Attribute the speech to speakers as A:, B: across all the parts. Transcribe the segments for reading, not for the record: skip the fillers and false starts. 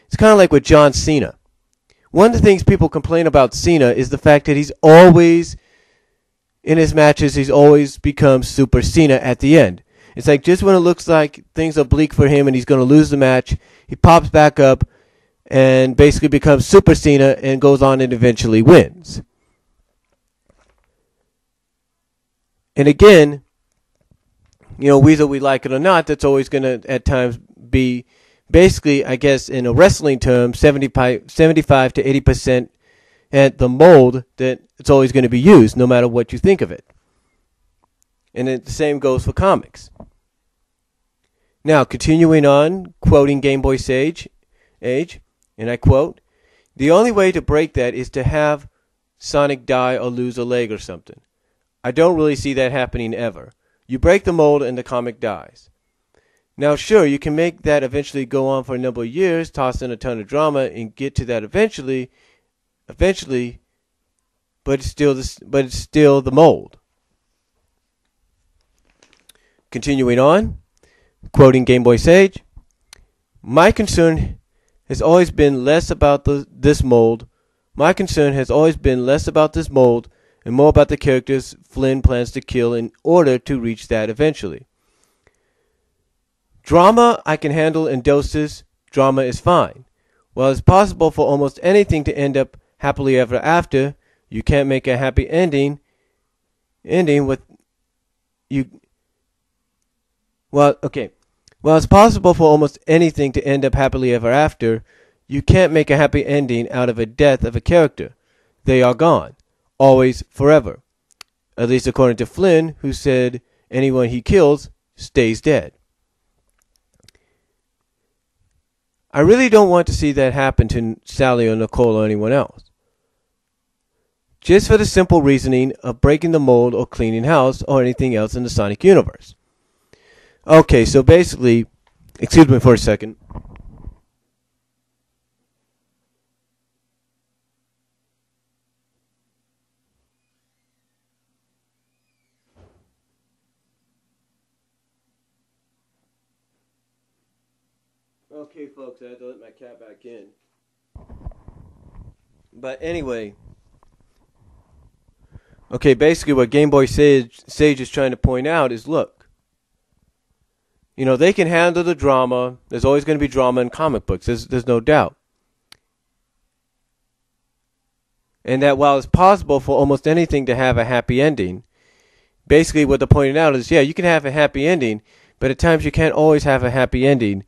A: It's kind of like with John Cena. One of the things people complain about Cena is the fact that he's always, in his matches, he's always become Super Cena at the end. It's like just when it looks like things are bleak for him and he's going to lose the match, he pops back up and basically becomes Super Cena and goes on and eventually wins. And again, whether we like it or not, that's always going to at times be basically, I guess, in a wrestling term, 75 to 80% at the mold that it's always going to be used, no matter what you think of it. And the same goes for comics. Now, continuing on, quoting Game Boy Age, and I quote, "The only way to break that is to have Sonic die or lose a leg or something. I don't really see that happening ever. You break the mold and the comic dies. Now, sure, you can make that eventually go on for a number of years, toss in a ton of drama, and get to that eventually, but it's still the mold." Continuing on, quoting Game Boy Sage, "My concern has always been less about this mold. My concern has always been less about this mold and more about the characters Flynn plans to kill in order to reach that eventually. Drama I can handle in doses. Drama is fine. While it's possible for almost anything to end up happily ever after, you can't make a happy ending with you. While it's possible for almost anything to end up happily ever after, you can't make a happy ending out of a death of a character. They are gone. Always, forever. At least according to Flynn, who said anyone he kills stays dead. I really don't want to see that happen to Sally or Nicole or anyone else. Just for the simple reasoning of breaking the mold or cleaning house or anything else in the Sonic universe." Okay, so basically, excuse me for a second. Okay, folks, I had to let my cat back in. But anyway, okay, basically what Game Boy Sage is trying to point out is, look, they can handle the drama. There's always going to be drama in comic books. There's no doubt. And that while it's possible for almost anything to have a happy ending, basically what they're pointing out is, yeah, you can have a happy ending, but at times you can't always have a happy ending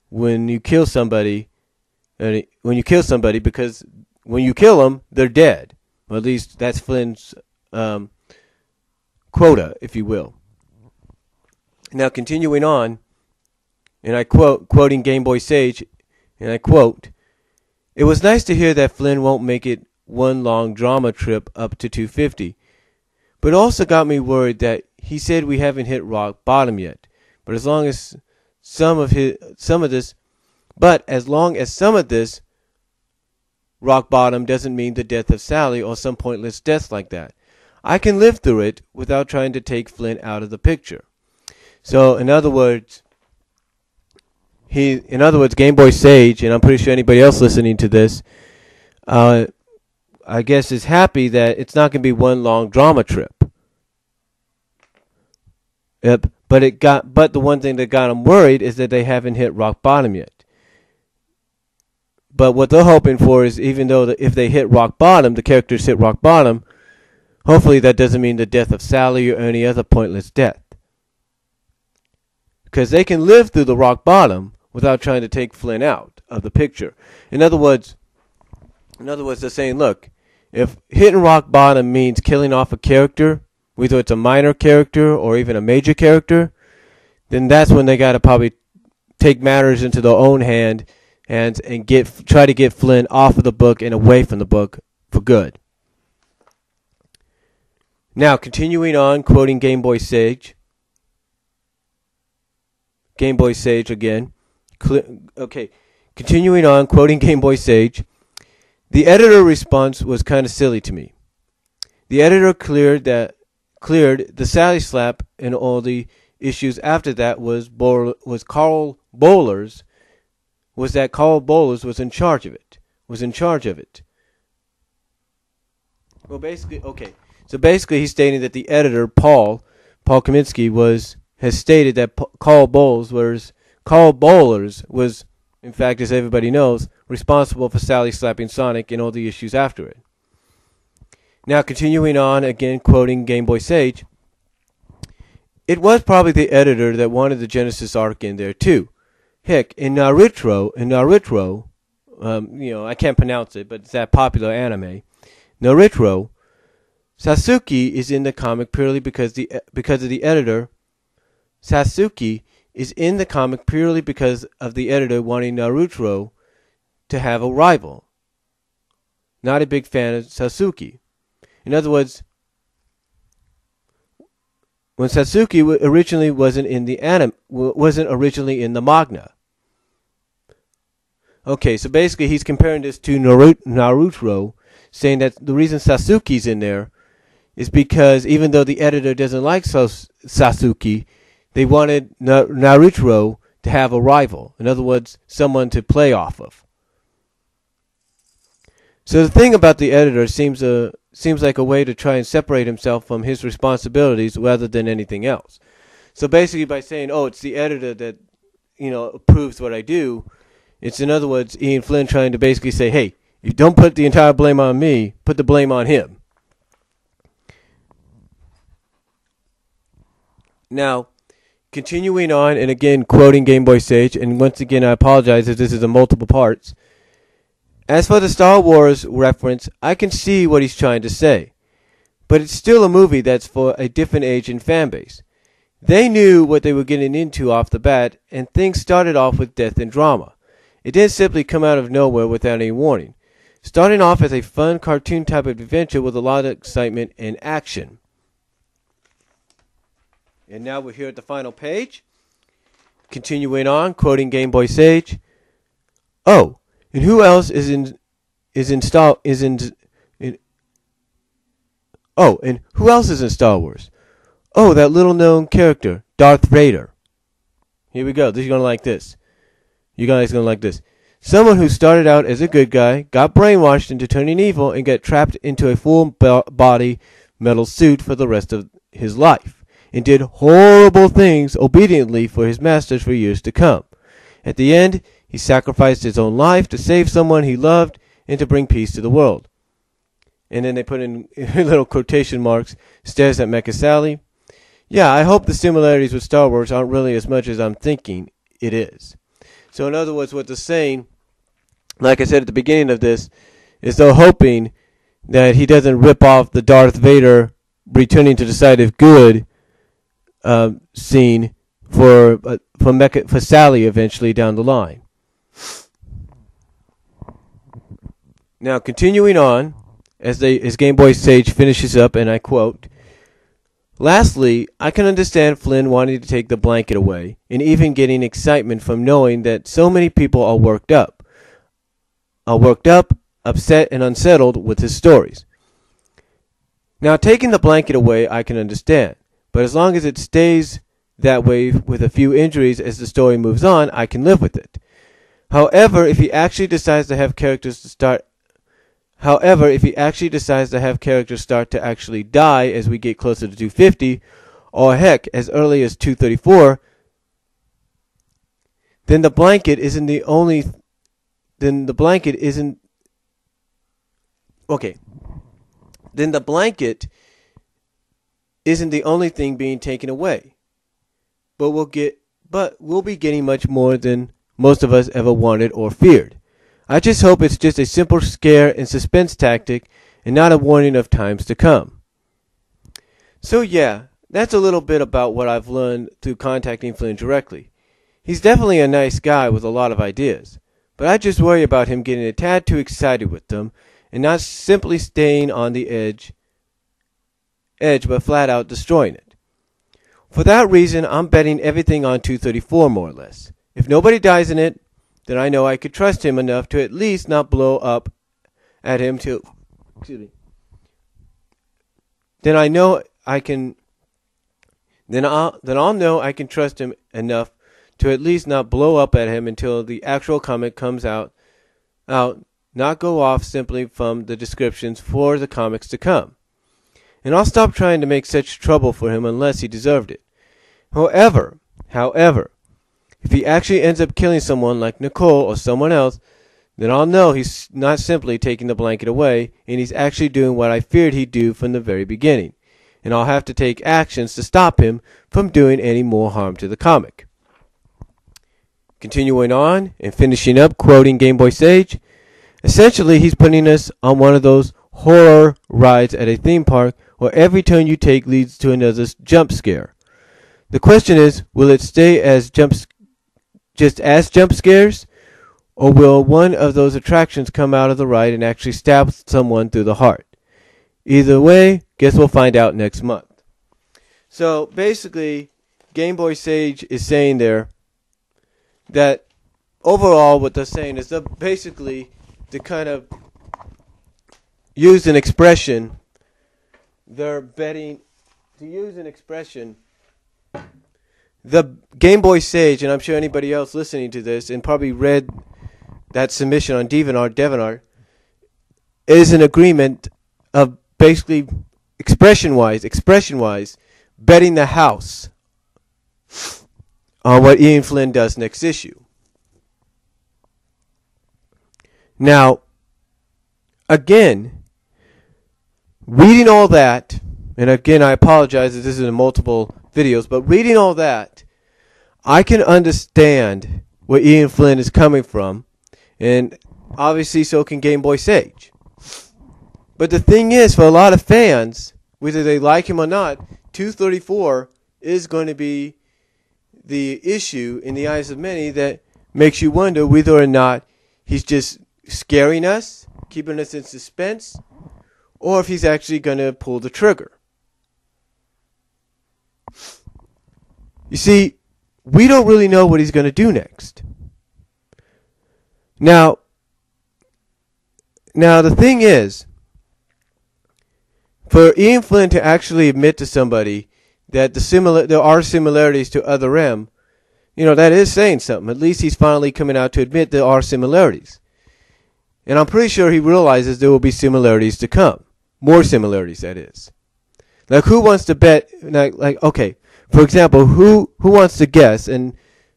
A: when you kill somebody. Because when you kill them, they're dead. Or at least that's Flynn's quota, if you will. Now, continuing on, and I quoting Game Boy Sage, and I quote, "It was nice to hear that Flynn won't make it one long drama trip up to 250, but it also got me worried that he said we haven't hit rock bottom yet. But as long as some of this rock bottom doesn't mean the death of Sally or some pointless death like that, I can live through it without trying to take Flynn out of the picture." So, in other words, Game Boy Sage, and I'm pretty sure anybody else listening to this, I guess is happy that it's not going to be one long drama trip. Yep. But the one thing that got him worried is that they haven't hit rock bottom yet. But what they're hoping for is, even though if they hit rock bottom, the characters hit rock bottom, hopefully that doesn't mean the death of Sally or any other pointless death. Because they can live through the rock bottom without trying to take Flynn out of the picture. In other words, they're saying, look, if hitting rock bottom means killing off a character, whether it's a minor character or even a major character, then that's when they got to probably take matters into their own hands and try to get Flynn off of the book and away from the book for good. Now, continuing on, quoting Game Boy Sage. Game Boy Sage again. Continuing on, quoting Game Boy Sage. "The editor response was kind of silly to me. The editor cleared the Sally slap, and all the issues after that was Carl Bowler's was that Carl Bollers was in charge of it. Well, basically, okay. So basically, he's stating that the editor, Paul Kaminsky, has stated that Carl Bollers was, in fact, as everybody knows, responsible for Sally slapping Sonic and all the issues after it. Now, continuing on, again quoting Game Boy Sage, it was probably the editor that wanted the Genesis arc in there too. Heck, in Naruto, I can't pronounce it, but it's that popular anime. Naruto, Sasuke is in the comic purely because of the editor. Sasuke is in the comic purely because of the editor wanting Naruto to have a rival. Not a big fan of Sasuke. In other words, when Sasuke originally wasn't originally in the manga. Okay, so basically he's comparing this to Naruto, saying that the reason Sasuke's in there is because even though the editor doesn't like Sasuke, they wanted Naruto to have a rival. In other words, someone to play off of. So the thing about the editor seems like a way to try and separate himself from his responsibilities rather than anything else. So basically by saying, oh, it's the editor that, approves what I do, it's in other words, Ian Flynn trying to basically say, hey, you don't put the entire blame on me, put the blame on him. Now, continuing on, and again quoting Game Boy Sage, and once again I apologize if this is in multiple parts. As for the Star Wars reference, I can see what he's trying to say. But it's still a movie that's for a different age and fan base. They knew what they were getting into off the bat, and things started off with death and drama. It didn't simply come out of nowhere without any warning. Starting off as a fun cartoon type of adventure with a lot of excitement and action. And now we're here at the final page. Continuing on, quoting Game Boy Sage. Oh, and who else is in Star Wars? Oh, that little known character, Darth Vader. Here we go. You're gonna like this. You guys are gonna like this. Someone who started out as a good guy, got brainwashed into turning evil, and got trapped into a full body metal suit for the rest of his life, and did horrible things obediently for his masters for years to come. At the end, he sacrificed his own life to save someone he loved and to bring peace to the world. And then they put in little quotation marks, stares at Mecha Sally. Yeah, I hope the similarities with Star Wars aren't really as much as I'm thinking it is. So in other words, what they're saying, like I said at the beginning of this, is they're hoping that he doesn't rip off the Darth Vader returning to the side of good scene for Sally eventually down the line. Now, continuing on, as Game Boy Sage finishes up, and I quote, lastly, I can understand Flynn wanting to take the blanket away, and even getting excitement from knowing that so many people are worked up, upset, and unsettled with his stories. Now, taking the blanket away, I can understand, but as long as it stays that way with a few injuries as the story moves on, I can live with it. However, if he actually decides to have characters start to actually die as we get closer to 250, or heck, as early as 234, then the blanket isn't the only thing being taken away. But we'll be getting much more than most of us ever wanted or feared. I just hope it's just a simple scare and suspense tactic and not a warning of times to come. So yeah, that's a little bit about what I've learned through contacting Flynn directly. He's definitely a nice guy with a lot of ideas, but I just worry about him getting a tad too excited with them and not simply staying on the edge but flat out destroying it. For that reason, I'm betting everything on 234 more or less. If nobody dies in it, then I know I could trust him enough to at least not blow up at him to. Then I know I can. Then I'll know I can trust him enough to at least not blow up at him until the actual comic comes out, not go off simply from the descriptions for the comics to come. And I'll stop trying to make such trouble for him unless he deserved it. However, if he actually ends up killing someone like Nicole or someone else, then I'll know he's not simply taking the blanket away, and he's actually doing what I feared he'd do from the very beginning. And I'll have to take actions to stop him from doing any more harm to the comic. Continuing on and finishing up quoting Game Boy Sage, essentially he's putting us on one of those horror rides at a theme park where every turn you take leads to another jump scare. The question is, will it stay as just as jump scares, or will one of those attractions come out of the ride and actually stab someone through the heart? Either way, guess we'll find out next month. So basically, Game Boy Sage is saying there that overall what they're saying is they're basically to kind of use an expression. They're betting to use an expression. The Game Boy Sage, and I'm sure anybody else listening to this and probably read that submission on DeviantArt, is an agreement of basically expression-wise, betting the house on what Ian Flynn does next issue. Now, again, reading all that, and again, I apologize if this is in multiple videos, but reading all that, I can understand where Ian Flynn is coming from, and obviously so can Game Boy Sage. But the thing is, for a lot of fans, whether they like him or not, 234 is going to be the issue in the eyes of many that makes you wonder whether or not he's just scaring us, keeping us in suspense, or if he's actually going to pull the trigger. You see, we don't really know what he's going to do next. Now the thing is, for Ian Flynn to actually admit to somebody that there are similarities to Other M, that is saying something. At least he's finally coming out to admit there are similarities. And I'm pretty sure he realizes there will be similarities to come. More similarities, that is. Like, who wants to bet, okay, for example, who wants to guess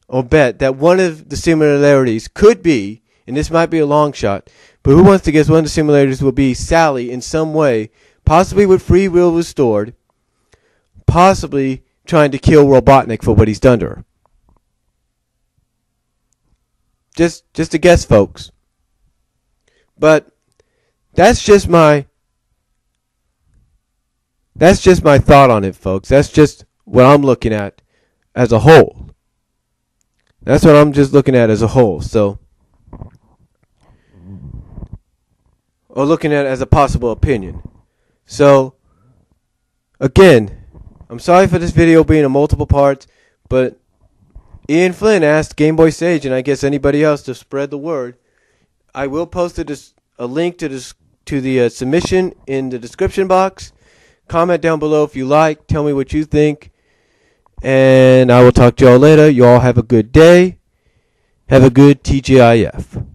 A: or bet that one of the similarities could be, and this might be a long shot, but who wants to guess one of the similarities will be Sally in some way, possibly with free will restored, possibly trying to kill Robotnik for what he's done to her? Just a guess, folks. But that's just my thought on it, folks. That's just what I'm looking at as a whole. That's what I'm just looking at as a whole. So, or looking at it as a possible opinion. So, again, I'm sorry for this video being in multiple parts, but Ian Flynn asked Game Boy Sage, and I guess anybody else, to spread the word. I will post a link to the submission in the description box. Comment down below if you like. Tell me what you think. And I will talk to y'all later. You all have a good day. Have a good TGIF.